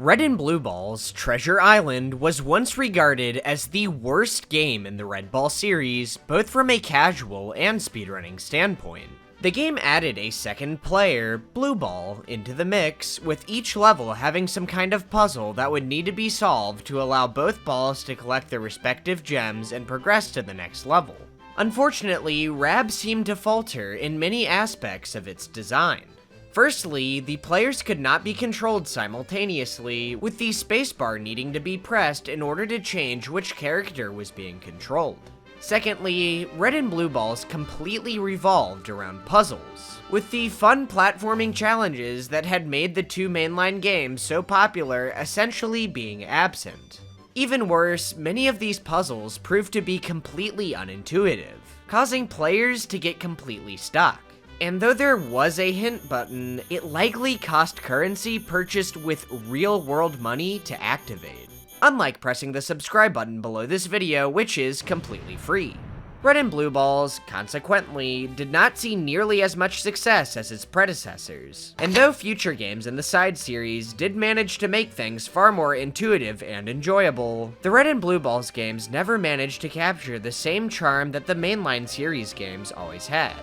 Red and Blue Ball's Treasure Island was once regarded as the worst game in the Red Ball series, both from a casual and speedrunning standpoint. The game added a second player, Blue Ball, into the mix, with each level having some kind of puzzle that would need to be solved to allow both balls to collect their respective gems and progress to the next level. Unfortunately, RAB seemed to falter in many aspects of its design. Firstly, the players could not be controlled simultaneously, with the spacebar needing to be pressed in order to change which character was being controlled. Secondly, Red and Blue Balls completely revolved around puzzles, with the fun platforming challenges that had made the two mainline games so popular essentially being absent. Even worse, many of these puzzles proved to be completely unintuitive, causing players to get completely stuck. And though there was a hint button, it likely cost currency purchased with real-world money to activate, unlike pressing the subscribe button below this video, which is completely free. Red and Blue Balls, consequently, did not see nearly as much success as its predecessors, and though future games in the side series did manage to make things far more intuitive and enjoyable, the Red and Blue Balls games never managed to capture the same charm that the mainline series games always had.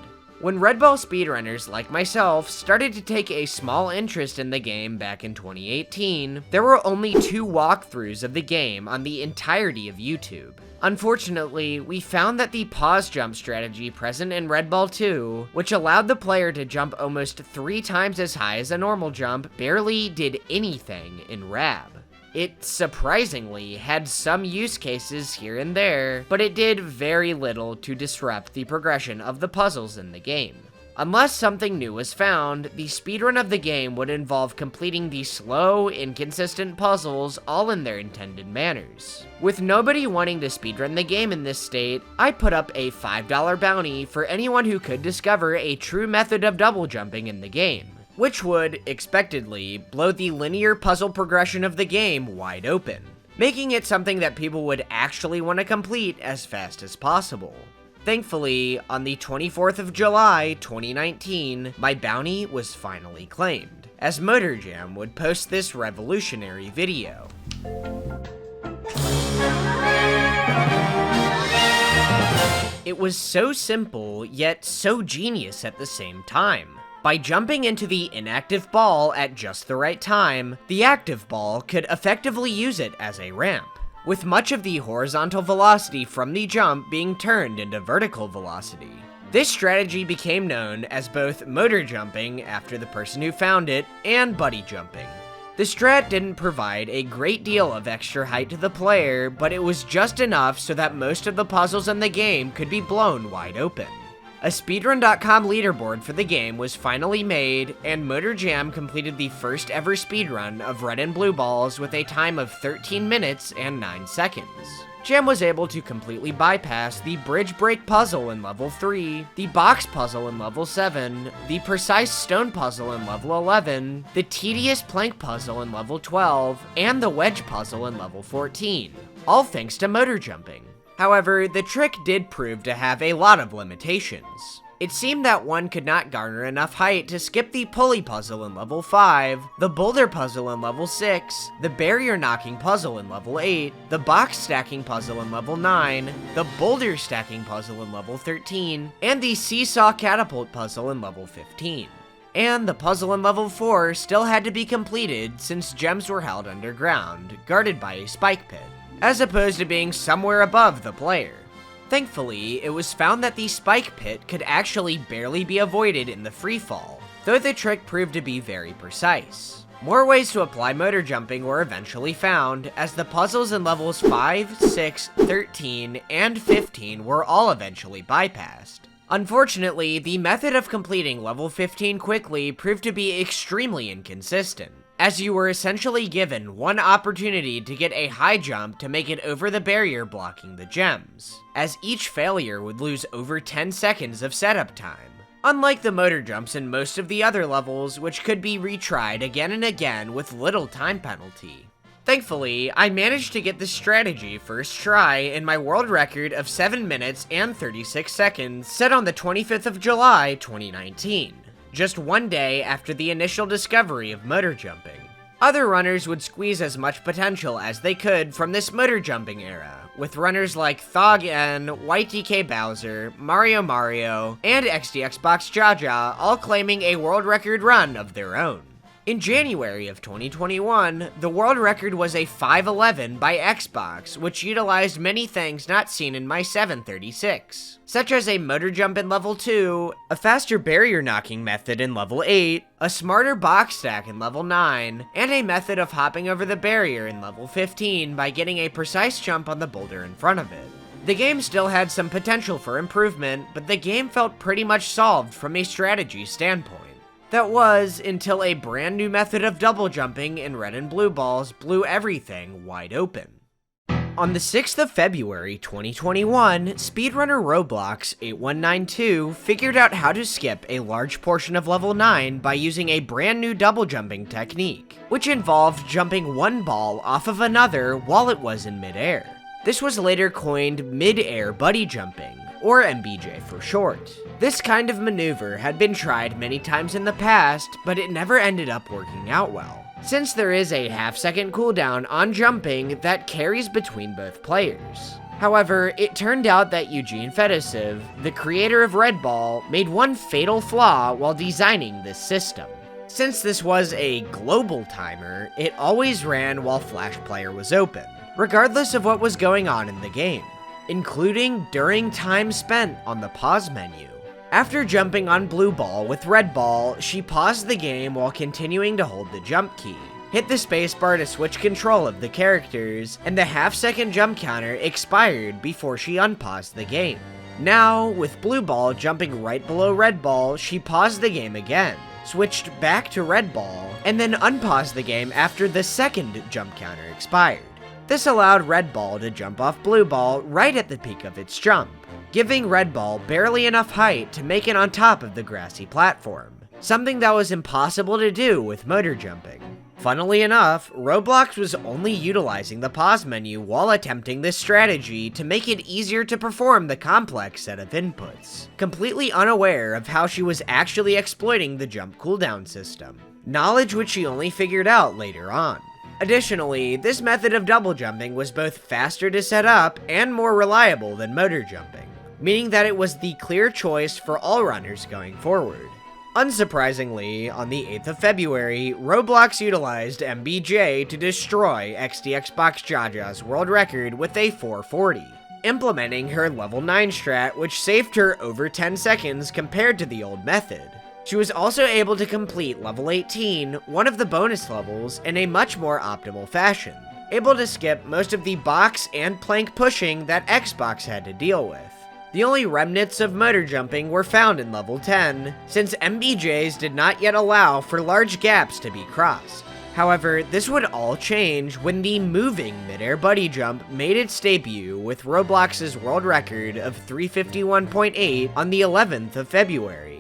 When Red Ball speedrunners like myself started to take a small interest in the game back in 2018, there were only 2 walkthroughs of the game on the entirety of YouTube. Unfortunately, we found that the pause jump strategy present in Red Ball 2, which allowed the player to jump almost 3 times as high as a normal jump, barely did anything in RAB. It surprisingly had some use cases here and there, but it did very little to disrupt the progression of the puzzles in the game. Unless something new was found, the speedrun of the game would involve completing the slow, inconsistent puzzles all in their intended manners. With nobody wanting to speedrun the game in this state, I put up a $5 bounty for anyone who could discover a true method of double jumping in the game, which would, expectedly, blow the linear puzzle progression of the game wide open, making it something that people would actually want to complete as fast as possible. Thankfully, on the 24th of July, 2019, my bounty was finally claimed, as MotorJam would post this revolutionary video. It was so simple, yet so genius at the same time. By jumping into the inactive ball at just the right time, the active ball could effectively use it as a ramp, with much of the horizontal velocity from the jump being turned into vertical velocity. This strategy became known as both motor jumping after the person who found it, and buddy jumping. The strat didn't provide a great deal of extra height to the player, but it was just enough so that most of the puzzles in the game could be blown wide open. A Speedrun.com leaderboard for the game was finally made, and MotorJam completed the first ever speedrun of Red and Blue Balls with a time of 13 minutes and 9 seconds. Jam was able to completely bypass the bridge break puzzle in level 3, the box puzzle in level 7, the precise stone puzzle in level 11, the tedious plank puzzle in level 12, and the wedge puzzle in level 14, all thanks to motor jumping. However, the trick did prove to have a lot of limitations. It seemed that one could not garner enough height to skip the pulley puzzle in level 5, the boulder puzzle in level 6, the barrier knocking puzzle in level 8, the box stacking puzzle in level 9, the boulder stacking puzzle in level 13, and the seesaw catapult puzzle in level 15. And the puzzle in level 4 still had to be completed since gems were held underground, guarded by a spike pit, as opposed to being somewhere above the player. Thankfully, it was found that the spike pit could actually barely be avoided in the freefall, though the trick proved to be very precise. More ways to apply motor jumping were eventually found, as the puzzles in levels 5, 6, 13, and 15 were all eventually bypassed. Unfortunately, the method of completing level 15 quickly proved to be extremely inconsistent, as you were essentially given one opportunity to get a high jump to make it over the barrier blocking the gems, as each failure would lose over 10 seconds of setup time, unlike the motor jumps in most of the other levels, which could be retried again and again with little time penalty. Thankfully, I managed to get this strategy first try in my world record of 7 minutes and 36 seconds set on the 25th of July, 2019. Just one day after the initial discovery of motor jumping. Other runners would squeeze as much potential as they could from this motor jumping era, with runners like Thog-N, YTK Bowser, Mario, and XDXbox Jaja all claiming a world record run of their own. In January of 2021, the world record was a 5:11 by Xbox, which utilized many things not seen in my 736, such as a motor jump in level 2, a faster barrier knocking method in level 8, a smarter box stack in level 9, and a method of hopping over the barrier in level 15 by getting a precise jump on the boulder in front of it. The game still had some potential for improvement, but the game felt pretty much solved from a strategy standpoint. That was, until a brand new method of double jumping in red and blue balls blew everything wide open. On the 6th of February 2021, speedrunner Roblox8192 figured out how to skip a large portion of level 9 by using a brand new double jumping technique, which involved jumping one ball off of another while it was in midair. This was later coined mid-air buddy jumping, or MBJ for short. This kind of maneuver had been tried many times in the past, but it never ended up working out well, since there is a half-second cooldown on jumping that carries between both players. However, it turned out that Eugene Fedosov, the creator of Red Ball, made one fatal flaw while designing this system. Since this was a global timer, it always ran while Flash Player was open, regardless of what was going on in the game, including during time spent on the pause menu. After jumping on blue ball with red ball, she paused the game while continuing to hold the jump key, hit the spacebar to switch control of the characters, and the half-second jump counter expired before she unpaused the game. Now, with blue ball jumping right below red ball, she paused the game again, switched back to red ball, and then unpaused the game after the second jump counter expired. This allowed red ball to jump off blue ball right at the peak of its jump, giving red ball barely enough height to make it on top of the grassy platform, something that was impossible to do with motor jumping. Funnily enough, Roblox was only utilizing the pause menu while attempting this strategy to make it easier to perform the complex set of inputs, completely unaware of how she was actually exploiting the jump cooldown system, knowledge which she only figured out later on. Additionally, this method of double jumping was both faster to set up and more reliable than motor jumping, meaning that it was the clear choice for all runners going forward. Unsurprisingly, on the 8th of February, Roblox utilized MBJ to destroy XDXbox Jaja's world record with a 440, implementing her level 9 strat, which saved her over 10 seconds compared to the old method. She was also able to complete level 18, one of the bonus levels, in a much more optimal fashion, able to skip most of the box and plank pushing that Xbox had to deal with. The only remnants of motor jumping were found in level 10, since MBJs did not yet allow for large gaps to be crossed. However, this would all change when the moving midair buddy jump made its debut with Roblox's world record of 351.8 on the 11th of February.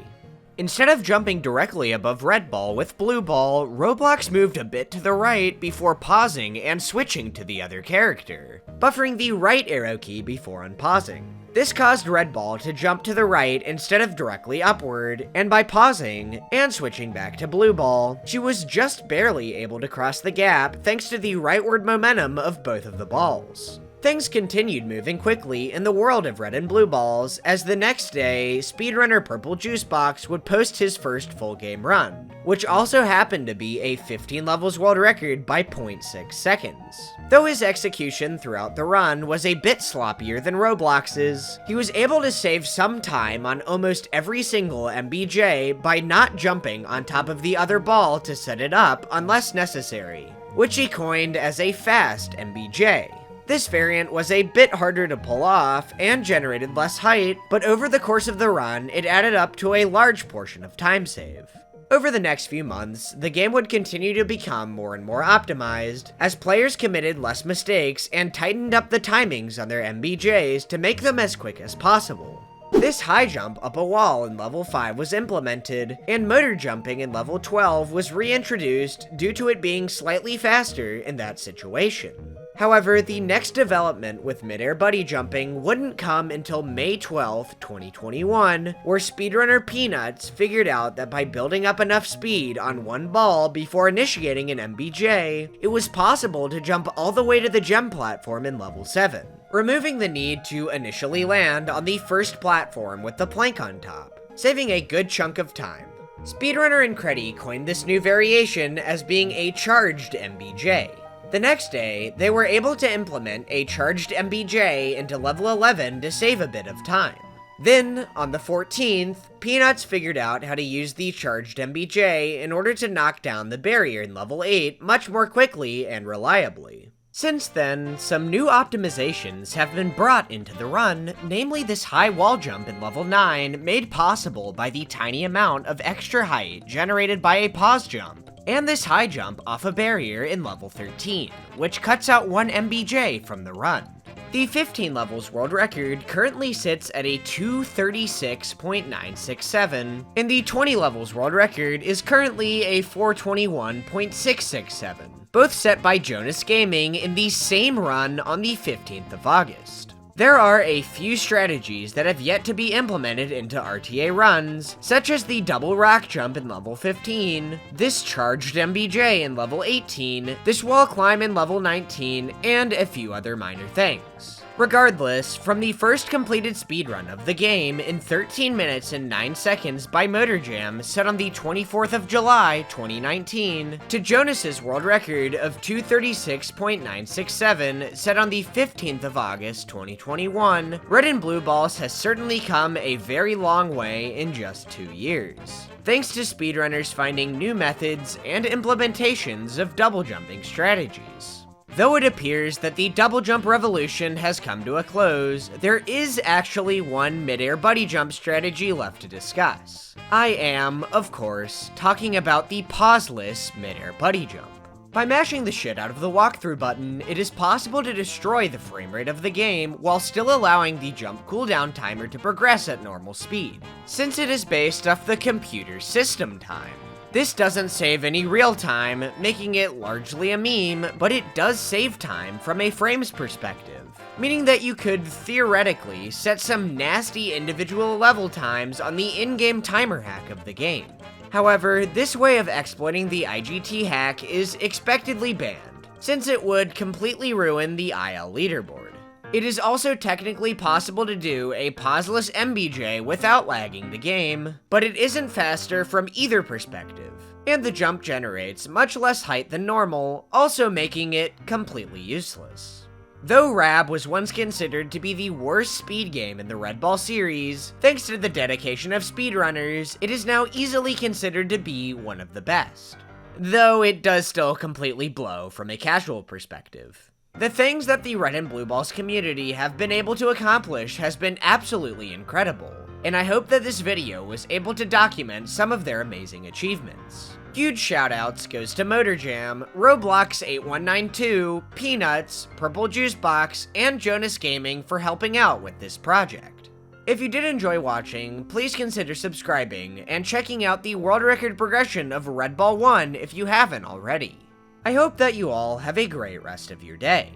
Instead of jumping directly above red ball with blue ball, Roblox moved a bit to the right before pausing and switching to the other character, buffering the right arrow key before unpausing. This caused red ball to jump to the right instead of directly upward, and by pausing and switching back to blue ball, she was just barely able to cross the gap thanks to the rightward momentum of both of the balls. Things continued moving quickly in the world of red and blue balls, as the next day, speedrunner Purple Juicebox would post his first full game run, which also happened to be a 15 levels world record by 0.6 seconds. Though his execution throughout the run was a bit sloppier than Roblox's, he was able to save some time on almost every single MBJ by not jumping on top of the other ball to set it up unless necessary, which he coined as a fast MBJ. This variant was a bit harder to pull off and generated less height, but over the course of the run, it added up to a large portion of time save. Over the next few months, the game would continue to become more and more optimized, as players committed less mistakes and tightened up the timings on their MBJs to make them as quick as possible. This high jump up a wall in level 5 was implemented, and motor jumping in level 12 was reintroduced due to it being slightly faster in that situation. However, the next development with mid-air buddy jumping wouldn't come until May 12, 2021, where speedrunner Peanuts figured out that by building up enough speed on one ball before initiating an MBJ, it was possible to jump all the way to the gem platform in level 7, removing the need to initially land on the first platform with the plank on top, saving a good chunk of time. Speedrunner Incredi coined this new variation as being a charged MBJ. The next day, they were able to implement a charged MBJ into level 11 to save a bit of time. Then, on the 14th, Peanuts figured out how to use the charged MBJ in order to knock down the barrier in level 8 much more quickly and reliably. Since then, some new optimizations have been brought into the run, namely this high wall jump in level 9 made possible by the tiny amount of extra height generated by a pause jump, and this high jump off a barrier in level 13, which cuts out 1 MBJ from the run. The 15 levels world record currently sits at a 236.967, and the 20 levels world record is currently a 421.667, both set by Jonas Gaming in the same run on the 15th of August. There are a few strategies that have yet to be implemented into RTA runs, such as the double rock jump in level 15, this charged MBJ in level 18, this wall climb in level 19, and a few other minor things. Regardless, from the first completed speedrun of the game in 13 minutes and 9 seconds by MotorJam set on the 24th of July, 2019, to Jonas's world record of 236.967 set on the 15th of August, 2021, Red and Blue Balls has certainly come a very long way in just 2 years, thanks to speedrunners finding new methods and implementations of double jumping strategies. Though it appears that the double jump revolution has come to a close, there is actually one mid-air buddy jump strategy left to discuss. I am, of course, talking about the pauseless mid-air buddy jump. By mashing the shit out of the walkthrough button, it is possible to destroy the frame rate of the game while still allowing the jump cooldown timer to progress at normal speed, since it is based off the computer's system time. This doesn't save any real time, making it largely a meme, but it does save time from a frames perspective, meaning that you could theoretically set some nasty individual level times on the in-game timer hack of the game. However, this way of exploiting the IGT hack is expectedly banned, since it would completely ruin the IL leaderboard. It is also technically possible to do a pauseless MBJ without lagging the game, but it isn't faster from either perspective, and the jump generates much less height than normal, also making it completely useless. Though Rab was once considered to be the worst speed game in the Red Ball series, thanks to the dedication of speedrunners, it is now easily considered to be one of the best, though it does still completely blow from a casual perspective. The things that the Red and Blue Balls community have been able to accomplish has been absolutely incredible, and I hope that this video was able to document some of their amazing achievements. Huge shoutouts goes to MotorJam, Roblox8192, Peanuts, Purple Juice Box, and Jonas Gaming for helping out with this project. If you did enjoy watching, please consider subscribing and checking out the world record progression of Red Ball 1 if you haven't already. I hope that you all have a great rest of your day.